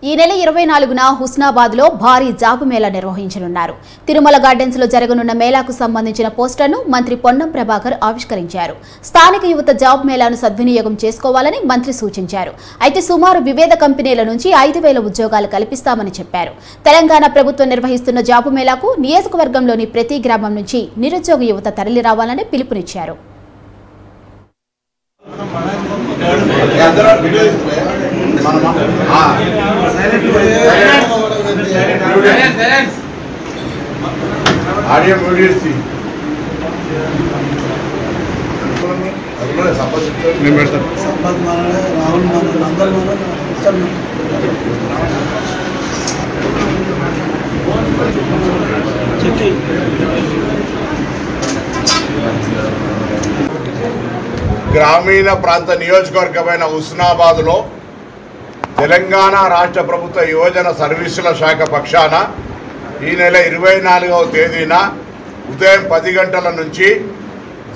ఈ నెల 24న హుస్నాబాద్ లో భారీ జాబు మేళా నిర్వహించనున్నారు. తిరుమల గార్డెన్స్ లో జరగనున్న మేళాకు సంబంధించిన పోస్టర్ను మంత్రి పొన్నం ప్రభాకర్ ఆవిష్కరించారు. స్థానిక యువత జాబ్ మేళాను సద్వినియోగం చేసుకోవాలని మంత్రి సూచించారు. అయితే సుమారు వివిధ కంపెనీల నుంచి 5,000 ఉద్యోగాలు కల్పిస్తామని చెప్పారు. తెలంగాణ ప్రభుత్వం నిర్వహిస్తున్న జాబు మేళాకు నియోజకవర్గంలోని ప్రతి గ్రామం నుంచి నిరుద్యోగ యువత తరలి రావాలని పిలుపునిచ్చారు. గ్రామీణ ప్రాంత నియోజకవర్గమైన హుస్నాబాద్ లో తెలంగాణ రాష్ట్ర ప్రభుత్వ యువజన సర్వీసుల శాఖ పక్షాన ఈ నెల 24వ తేదీన ఉదయం 10 గంటల నుంచి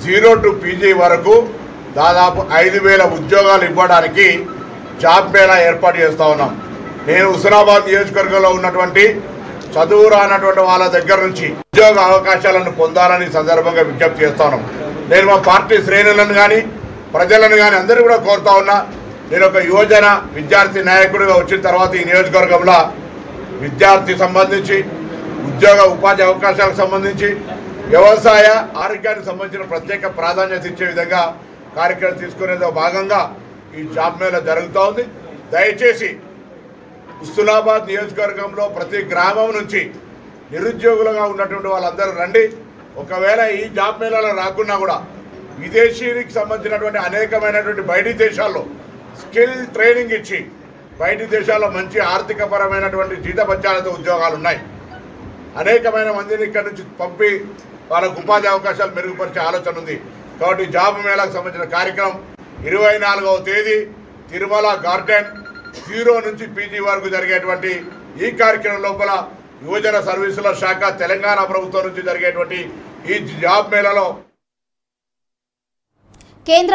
0 to PG వరకు దాదాపు 5,000 ఉద్యోగాలు ఇవ్వడానికి జాబ్ మేళా ఏర్పాటు చేస్తూ ఉన్నాం. నేను హుస్నాబాద్ నియోజకవర్గంలో ఉన్నటువంటి చదువు రానటువంటి వాళ్ళ దగ్గర నుంచి ఉద్యోగ అవకాశాలను పొందాలని సందర్భంగా విజ్ఞప్తి చేస్తా ఉన్నాం. నేను మా పార్టీ శ్రేణులను కానీ ప్రజలను కానీ అందరూ కూడా కోరుతా ఉన్నా. నేను ఒక యువజన విద్యార్థి నాయకుడిగా వచ్చిన తర్వాత ఈ నియోజకవర్గంలో విద్యార్థి సంబంధించి ఉద్యోగ ఉపాధి అవకాశాలకు సంబంధించి వ్యవసాయ ఆరోగ్యానికి సంబంధించిన ప్రత్యేక ప్రాధాన్యత ఇచ్చే విధంగా కార్యక్రమం తీసుకునేదో భాగంగా ఈ జాబ్ మేళా జరుగుతూ ఉంది. దయచేసి హుస్నాబాద్ నియోజకవర్గంలో ప్రతి గ్రామం నుంచి నిరుద్యోగులుగా ఉన్నటువంటి వాళ్ళందరూ రండి. ఒకవేళ ఈ జాబ్ మేళాలో రాకున్నా కూడా విదేశీకి సంబంధించినటువంటి అనేకమైనటువంటి బయటి దేశాల్లో స్కిల్ ట్రైనింగ్ ఇచ్చి బయటి దేశాల్లో మంచి ఆర్థికపరమైనటువంటి జీతభత్యాలతో ఉద్యోగాలు ఉన్నాయి. అనేకమైన మందిని ఇక్కడ నుంచి పంపి వాళ్ళకు ఉపాధి అవకాశాలు మెరుగుపరిచే ఆలోచన ఉంది. కాబట్టి జాబ్ మేళాకు సంబంధించిన కార్యక్రమం 24వ తేదీ తిరుమల గార్డెన్ 0 నుంచి PG వరకు జరిగేటువంటి ఈ కార్యక్రమం లోపల యువజన సర్వీసుల శాఖ తెలంగాణ ప్రభుత్వం నుంచి జరిగేటువంటి ఈ జాబ్ మేళాలో కేంద్ర